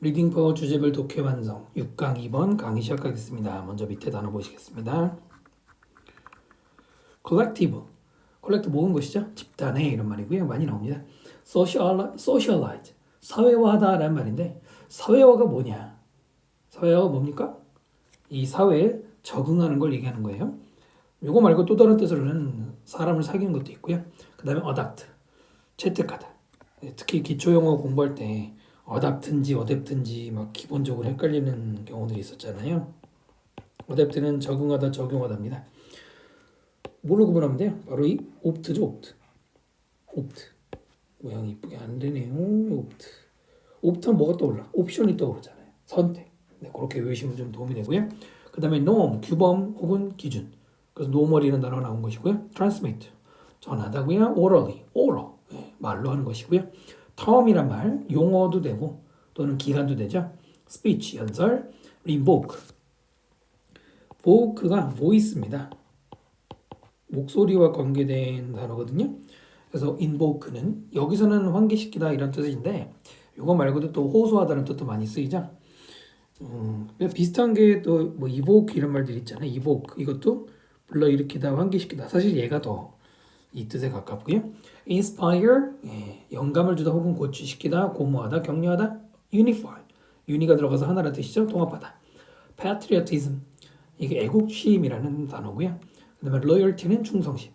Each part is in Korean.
리딩 파워 주제별 독해 완성 6강 2번 강의 시작하겠습니다. 먼저 밑에 단어 보시겠습니다. collective. collective 모은 것이죠. 집단의 이런 말이고요. 많이 나옵니다. socialize. 사회화하다라는 말인데 사회화가 뭐냐? 사회화가 뭡니까? 이 사회에 적응하는 걸 얘기하는 거예요. 이거 말고 또 다른 뜻으로는 사람을 사귀는 것도 있고요. 그 다음에 adapt. 채택하다. 특히 기초영어 공부할 때 어답든지 어댑든지 막 기본적으로 헷갈리는 경우들이 있었잖아요. 어댑트는 적응하다 적용하다입니다. 뭘로 구분하면 돼요? 바로 이 옵트죠. 옵트. 모양이 이쁘게 안 되네요. 옵트는 뭐가 떠올라? 옵션이 떠오르잖아요. 선택. 네, 그렇게 외우시면 좀 도움이 되고요. 그 다음에 norm, 규범 혹은 기준. 그래서 normal이라는 단어가 나온 것이고요. transmit, 전하다고요. oral, 네, 말로 하는 것이고요. term이란 말, 용어도 되고 또는 기간도 되죠. speech, 연설, invoke. voke가 voice입니다. 목소리와 관계된 단어거든요. 그래서 invoke는 여기서는 환기시키다 이런 뜻인데 이거 말고도 또 호소하다는 뜻도 많이 쓰이죠. 비슷한 게 또 뭐 evoke 이런 말들이 있잖아요. evoke 이것도 불러일으키다, 환기시키다. 사실 얘가 더 이 뜻에 가깝고요. inspire, 예, 영감을 주다 혹은 고취시키다, 고무하다, 격려하다. unify, uni가 들어가서 하나라는 뜻이죠. 통합하다. patriotism, 이게 애국심이라는 단어고요. 그 다음에 loyalty는 충성심.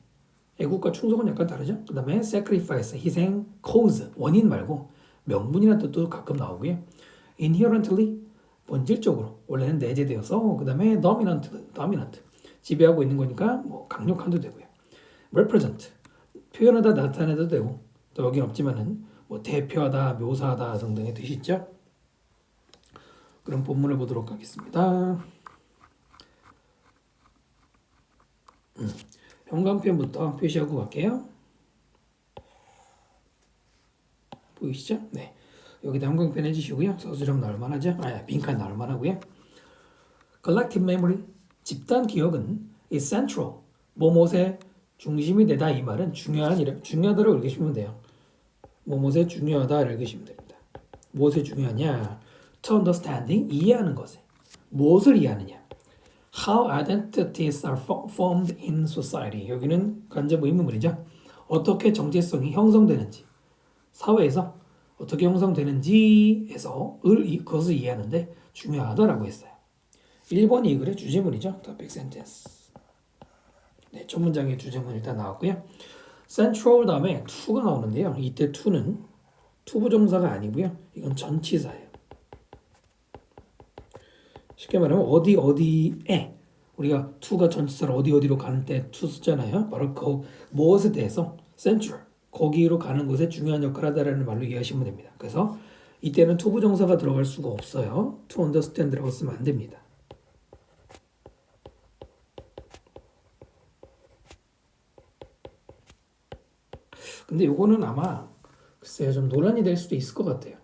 애국과 충성은 약간 다르죠. 그 다음에 sacrifice, 희생, cause, 원인 말고 명분이라는 뜻도 가끔 나오고요. inherently, 본질적으로 원래는 내재되어서 그 다음에 dominant, 지배하고 있는 거니까 뭐 강력한도 되고요. represent, 표현하다 나타내도 되고 또 여긴 없지만은 뭐 대표하다, 묘사하다 등등의 뜻이 있죠. 그럼 본문을 보도록 하겠습니다. 현관편부터 표시하고 갈게요. 보이시죠? 네. 여기다 형광펜 해주시고요. 서술형 나올 만하죠? 빈칸 나올 만하고요. collective memory, 집단 기억은 is central, 뭐뭇의 중심이 되다. 이 말은 중요하다로 읽으시면 돼요. 뭐뭇의 중요하다 읽으시면 됩니다. 무엇에 중요하냐? to understanding, 이해하는 것에. 무엇을 이해하느냐? How identities are formed in society. 여기는 간접 의문문이죠. 어떻게 정체성이 형성되는지, 사회에서 어떻게 형성되는지에서 그것을 이해하는데 중요하다라고 했어요. 1번 이 글의 주제문이죠. topic sentence. 네, 첫 문장의 주제문 일단 나왔고요. central 다음에 to가 나오는데요. 이때 to는 투부정사가 아니고요. 이건 전치사예요. 쉽게 말하면 어디에 우리가 to가 전치사로 어디로 가는 때 to 쓰잖아요. 바로 그 무엇에 대해서 central, 거기로 가는 것에 중요한 역할을 하다라는 말로 이해하시면 됩니다. 그래서 이때는 투부정사가 들어갈 수가 없어요. to understand라고 쓰면 안 됩니다. 근데 요거는 아마 글쎄요 좀 논란이 될 수도 있을 것 같아요.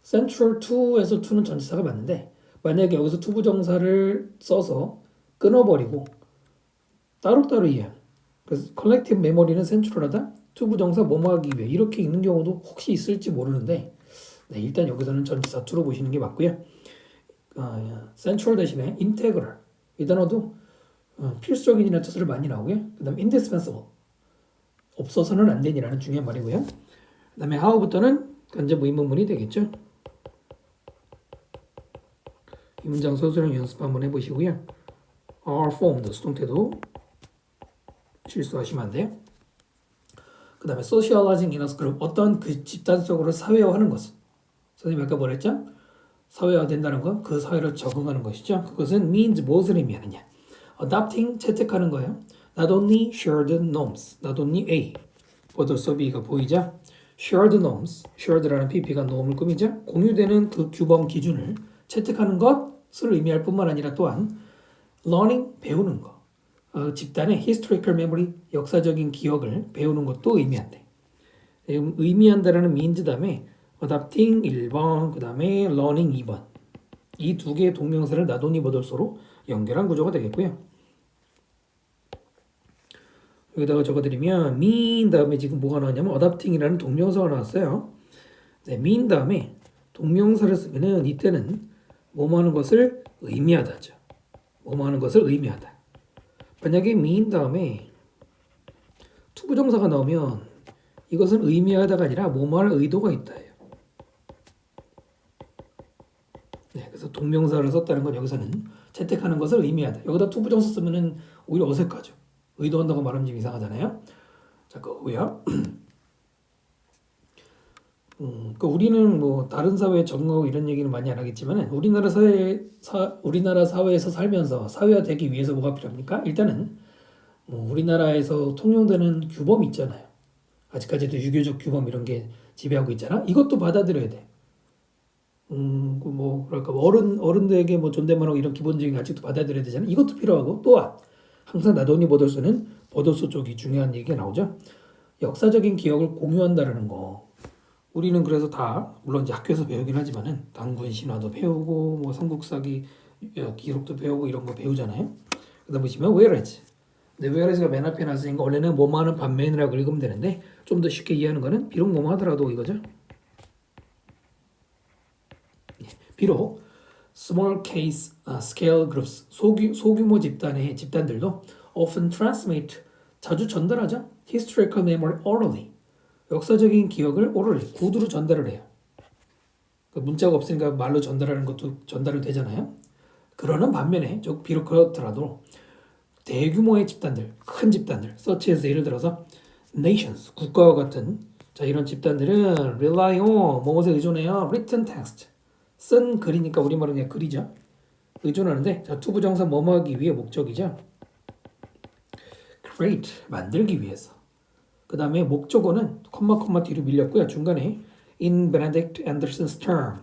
central to에서 to는 전치사가 맞는데 만약에 여기서 투부정사를 써서 끊어버리고 따로따로 이해하는, 그래서 collective memory는 central하다, 투부정사 뭐뭐하기 위해 이렇게 읽는 경우도 혹시 있을지 모르는데 네, 일단 여기서는 전치사 to로 보시는 게 맞고요. central 대신에 integral 이 단어도 필수적인이라는 뜻으로 많이 나오고요. 그 다음에 indispensable, 없어서는 안 되니라는 중요한 말이고요. 그 다음에 how부터는 간접 의문문이 되겠죠. 이 문장 서술형 연습 한번 해보시고요. are formed, 수동태도 실수하시면 안 돼요. 그 다음에 socializing in a group, 어떤 그 집단 속으로 사회화하는 것은, 선생님이 아까 뭐랬죠? 사회화된다는 건 그 사회로 적응하는 것이죠. 그것은 means 무엇을 의미하느냐? adopting, 채택하는 거예요. Not only shared norms, not only A, 보더서 B가 보이죠? shared norms, shared라는 PP가 norm을 꾸미죠? 공유되는 그 규범 기준을 채택하는 것을 의미할 뿐만 아니라 또한 learning, 배우는 것, 집단의 historical memory, 역사적인 기억을 배우는 것도 의미한대. 의미한다라는 means 다음에 adopting 1번, 그 다음에 learning 2번. 이 두 개의 동명사를 not only 보더서로 연결한 구조가 되겠고요. 여기다가 적어드리면 mean 다음에 지금 뭐가 나왔냐면 adopting이라는 동명사가 나왔어요. 네, mean 다음에 동명사를 쓰면은 이때는 뭐뭐 하는 것을 의미하다죠. 뭐뭐 하는 것을 의미하다. 만약에 mean 다음에 투부정사가 나오면 이것은 의미하다가 아니라 뭐뭐 할 의도가 있다예요. 네, 그래서 동명사를 썼다는 건 여기서는 채택하는 것을 의미하다. 여기다 투부정사 쓰면은 오히려 어색하죠. 의도한다고 말하면 좀 이상하잖아요. 자, 그거고요. 그 우리는 뭐 다른 사회에 적응하고 이런 얘기는 많이 안 하겠지만은 우리나라 사회에서 살면서 사회화되기 위해서 뭐가 필요합니까? 일단은 뭐 우리나라에서 통용되는 규범이 있잖아요. 아직까지도 유교적 규범 이런 게 지배하고 있잖아. 이것도 받아들여야 돼. 뭐 그럴까 어른들에게 뭐 존댓말하고 이런 기본적인 가치도 받아들여야 되잖아. 이것도 필요하고 또한 항상 나도니 버들서는 버들서 쪽이 중요한 얘기가 나오죠. 역사적인 기억을 공유한다라는 거. 우리는 그래서 다 물론 이제 학교에서 배우긴 하지만은 단군 신화도 배우고 뭐 삼국사기 기록도 배우고 이런 거 배우잖아요. 그다음 보시면 whereas. 근데 whereas가 맨 앞에 나왔으니까 원래는 뭐뭐 하는 반면이라고 읽으면 되는데 좀 더 쉽게 이해하는 거는 비록 뭐뭐 하더라도 이거죠. 비록 small case scale groups 소규모 집단들도 often transmit 자주 전달하죠. historical memory orally. 역사적인 기억을 orally 구두로 전달을 해요. 그 문자가 없으니까 말로 전달하는 것도 전달이 되잖아요. 그러는 반면에 비록 그렇더라도 대규모의 집단들, 큰 집단들, such as 예를 들어서 nations, 국가와 같은 자 이런 집단들은 rely on 무엇에 의존해요? written text, 쓴 글이니까 우리말은 그냥 글이죠. 의존하는데 자 투부정사 뭐뭐 하기 위해 목적이죠. create, 만들기 위해서. 그 다음에 목적어는 콤마 뒤로 밀렸고요. 중간에 in Benedict Anderson's term.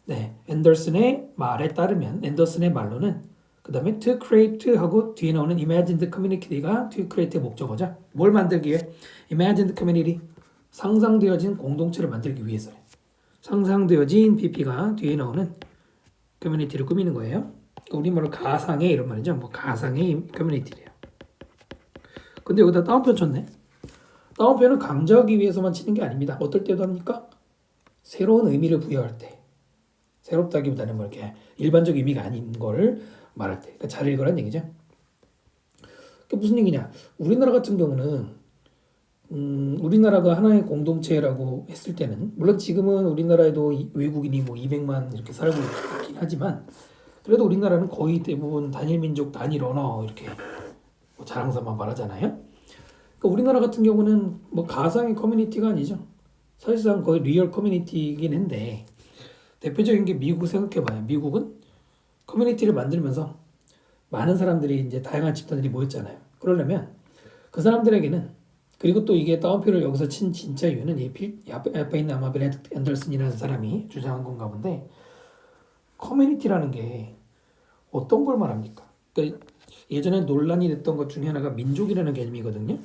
네, 앤더슨의 말에 따르면 앤더슨의 말로는 그 다음에 to create 하고 뒤에 나오는 imagined community가 to create의 목적어죠. 뭘 만들기 위해? imagined community, 상상되어진 공동체를 만들기 위해서. 상상되어진 PP가 뒤에 나오는 커뮤니티를 꾸미는 거예요. 우리말로 가상의 이런 말이죠. 뭐 가상의 커뮤니티래요. 근데 여기다 따옴표 쳤네. 따옴표는 강조하기 위해서만 치는 게 아닙니다. 어떨 때도 합니까? 새로운 의미를 부여할 때. 새롭다기보다는 뭐 이렇게 일반적 의미가 아닌 거를 말할 때. 그러니까 잘 읽으라는 얘기죠. 그게 무슨 얘기냐? 우리나라 같은 경우는 우리나라가 하나의 공동체라고 했을 때는 물론 지금은 우리나라에도 외국인이 뭐 200만 이렇게 살고 있긴 하지만 그래도 우리나라는 거의 대부분 단일 민족, 단일 언어 이렇게 뭐 자랑스러만 말하잖아요. 그러니까 우리나라 같은 경우는 뭐 가상의 커뮤니티가 아니죠. 사실상 거의 리얼 커뮤니티이긴 한데 대표적인 게 미국 생각해봐요. 미국은 커뮤니티를 만들면서 많은 사람들이 이제 다양한 집단들이 모였잖아요. 그러려면 그 사람들에게는 그리고 또 이게 따옴표를 여기서 친 진짜 이유는 앞에 있는 아마 베네딕트 앤더슨이라는 사람이 주장한 건가 본데 커뮤니티라는 게 어떤 걸 말합니까? 그러니까 예전에 논란이 됐던 것 중에 하나가 민족이라는 개념이거든요.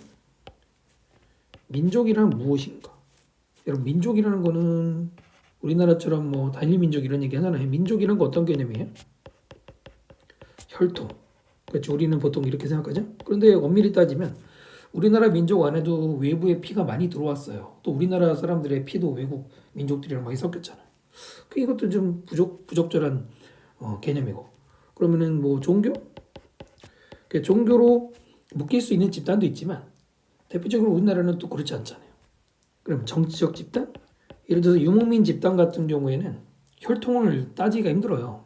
민족이란 무엇인가? 여러분 민족이라는 거는 우리나라처럼 뭐 단일 민족 이런 얘기 하잖아요. 민족이라는 거 어떤 개념이에요? 혈통. 그렇죠. 우리는 보통 이렇게 생각하죠. 그런데 엄밀히 따지면 우리나라 민족 안에도 외부의 피가 많이 들어왔어요. 또 우리나라 사람들의 피도 외국 민족들이랑 많이 섞였잖아요. 이것도 좀 부적절한 개념이고. 그러면은 뭐 종교? 종교로 묶일 수 있는 집단도 있지만 대표적으로 우리나라는 또 그렇지 않잖아요. 그럼 정치적 집단? 예를 들어서 유목민 집단 같은 경우에는 혈통을 따지기가 힘들어요.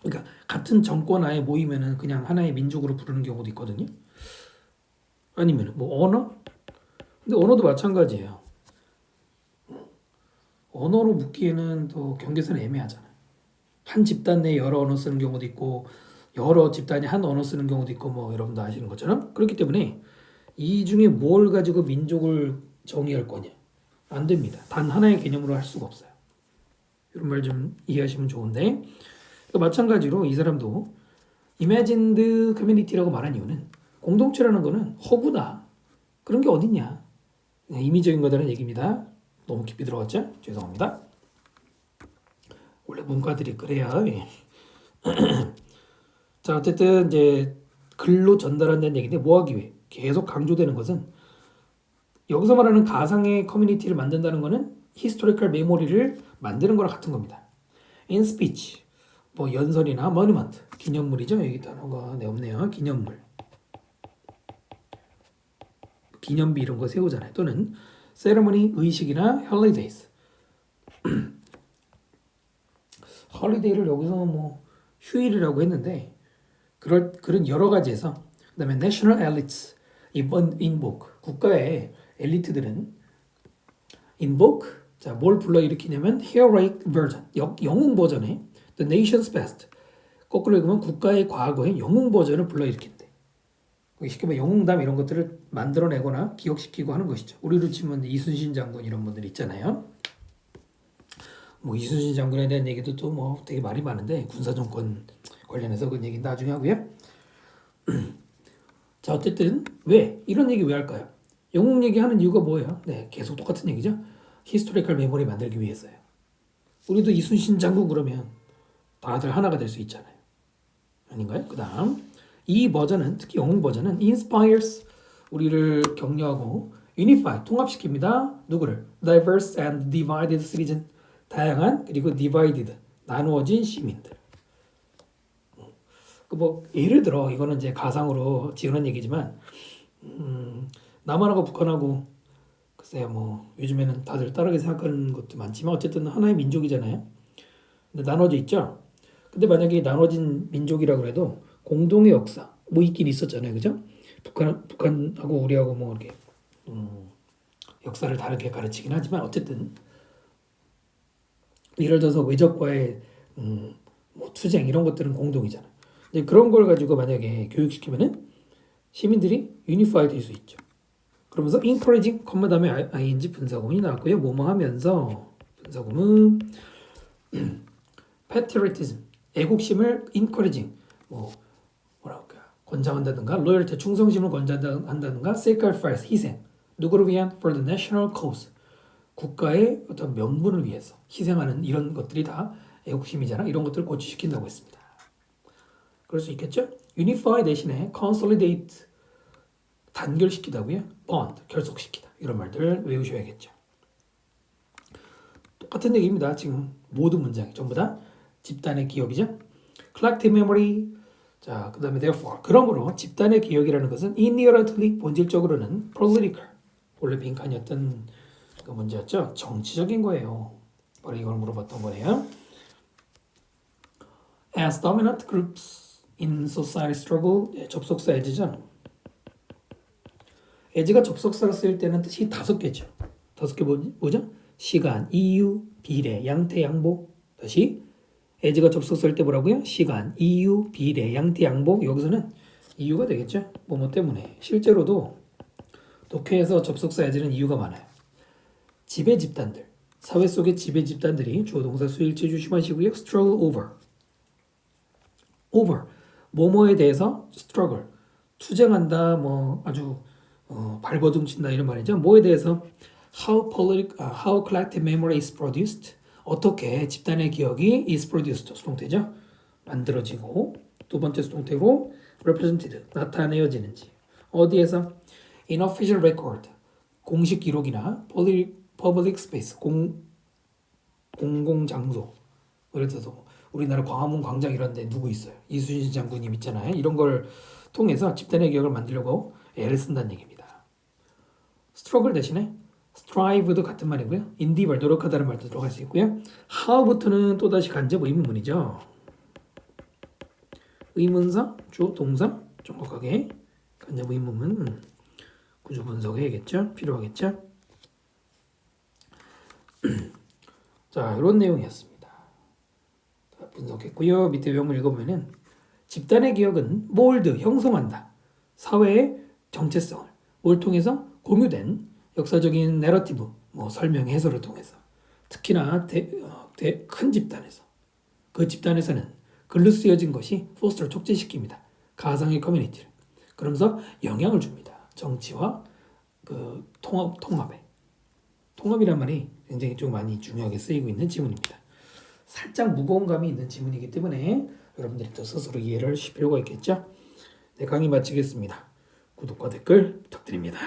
그러니까 같은 정권 하에 모이면은 그냥 하나의 민족으로 부르는 경우도 있거든요. 아니면 뭐 언어? 근데 언어도 마찬가지예요. 언어로 묶기에는 또 경계선이 애매하잖아요. 한 집단 내에 여러 언어 쓰는 경우도 있고 여러 집단이 한 언어 쓰는 경우도 있고 뭐 여러분도 아시는 것처럼 그렇기 때문에 이 중에 뭘 가지고 민족을 정의할 거냐? 안 됩니다. 단 하나의 개념으로 할 수가 없어요. 이런 말 좀 이해하시면 좋은데 마찬가지로 이 사람도 imagined community라고 말한 이유는 공동체라는 거는 허구다. 그런 게 어딨냐. 임의적인 거다라는 얘기입니다. 너무 깊이 들어갔죠? 죄송합니다. 원래 문과들이 그래야. 자 어쨌든 이제 글로 전달한다는 얘기인데 뭐 하기 위해 계속 강조되는 것은 여기서 말하는 가상의 커뮤니티를 만든다는 것은 히스토리컬 메모리를 만드는 거랑 같은 겁니다. in speech 뭐 연설이나 monument 기념물이죠. 여기 단어가 없네요. 기념물 기념비 이런 거 세우잖아요. 또는 ceremony 의식이나 holidays 홀리데이를 여기서 뭐 휴일이라고 했는데 그런 여러 가지에서 그다음에 national elites 이번 invoke 국가의 엘리트들은 invoke 뭘 불러일으키냐면 heroic version 영웅 버전의 the nation's best 거꾸로 읽으면 국가의 과거의 영웅 버전을 불러일으킨대. 쉽게 말하면 영웅담 이런 것들을 만들어내거나 기억시키고 하는 것이죠. 우리로 치면 이순신 장군 이런 분들 있잖아요. 뭐 이순신 장군에 대한 얘기도 또 뭐 되게 말이 많은데 군사정권 관련해서 그 얘기는 나중에 하고요. 자 어쨌든 왜 이런 얘기 왜 할까요? 영웅 얘기하는 이유가 뭐예요? 네 계속 똑같은 얘기죠. 히스토리컬 메모리 만들기 위해서요. 우리도 이순신 장군 그러면 다들 하나가 될 수 있잖아요. 아닌가요? 그 다음 이 버전은 특히 영웅 버전은 inspires 우리를 격려하고 unify 통합시킵니다. 누구를? diverse and divided citizen 다양한 그리고 divided 나누어진 시민들. 뭐 예를 들어 이거는 이제 가상으로 지어낸 얘기지만 남한하고 북한하고 글쎄요 뭐 요즘에는 다들 다르게 생각하는 것도 많지만 어쨌든 하나의 민족이잖아요. 근데 나눠져 있죠. 근데 만약에 나눠진 민족이라고 해도 공동의 역사 뭐 있긴 있었잖아요, 그죠? 북한하고 우리하고 뭐 이렇게 역사를 다르게 가르치긴 하지만 어쨌든 예를 들어서 외적과의 뭐 투쟁 이런 것들은 공동이잖아. 이제 그런 걸 가지고 만약에 교육시키면은 시민들이 유니파이 될 수 있죠. 그러면서 encouraging 컴마 다음에 ing 분사구문이 나왔고요. 뭐뭐 하면서 분사구문 patriotism 애국심을 encouraging 뭐라고 할까요? 권장한다든가 loyalty 충성심을 권장한다든가 sacrifice 희생 누구를 위한 for the national cause 국가의 어떤 명분을 위해서 희생하는 이런 것들이 다 애국심이잖아. 이런 것들을 고취시킨다고 했습니다. 그럴 수 있겠죠? unify 대신에 consolidate 단결시키다고요. bond 결속시키다 이런 말들을 외우셔야겠죠. 똑같은 얘기입니다. 지금 모든 문장이 전부 다 집단의 기억이죠. collective memory 자 그다음에 therefore 그러므로 집단의 기억이라는 것은 inherently 본질적으로는 political 원래 빈칸이었던 그 문제였죠. 정치적인 거예요. 바로 이걸 물어봤던 거예요. As dominant groups in society struggle 접속사 as죠. as가 접속사를 쓸 때는 뜻이 5개죠. 5개 뭐죠? 시간, 이유, 비례, 양태, 양보. 다시 as가 접속사일 때 뭐라고요? 시간, 이유, 비례, 양태, 양보. 여기서는 이유가 되겠죠. 뭐뭐 때문에. 실제로도 독해에서 접속사 as는 이유가 많아요. 지배 집단들, 사회 속의 지배 집단들이 주어 동사 수일치 조심하시고요. struggle over, 뭐뭐에 대해서 struggle, 투쟁한다, 뭐 아주 발버둥친다 이런 말이죠. 뭐에 대해서 how collective memory is produced, 어떻게 집단의 기억이 is produced, 수동태죠. 만들어지고 두 번째 수동태로 represented, 나타내어지는지 어디에서 in official record, 공식 기록이나 public space, 공공장소. 예를 들어서 우리나라 광화문 광장 이런 데 누구 있어요? 이순신 장군님 있잖아요. 이런 걸 통해서 집단의 기억을 만들려고 애를 쓴다는 얘기입니다. struggle 대신에 strive도 같은 말이고요. endeavor, 노력하다는 말도 들어갈 수 있고요. how부터는 또다시 간접 의문문이죠. 의문사, 주어, 동사 정확하게 간접 의문문 구조 분석해야겠죠. 필요하겠죠. 자, 이런 내용이었습니다. 분석했고요. 밑에 내용을 읽어보면은 집단의 기억은 몰드, 형성한다. 사회의 정체성을 뭘 통해서 공유된 역사적인 내러티브, 뭐 설명, 해설을 통해서 특히나 큰 집단에서 그 집단에서는 글로 쓰여진 것이 포스터를 촉진시킵니다. 가상의 커뮤니티를. 그러면서 영향을 줍니다. 정치와 그 통합에. 통합이란 말이 굉장히 좀 많이 중요하게 쓰이고 있는 지문입니다. 살짝 무거운 감이 있는 지문이기 때문에 여러분들이 또 스스로 이해를 하실 필요가 있겠죠. 네, 강의 마치겠습니다. 구독과 댓글 부탁드립니다.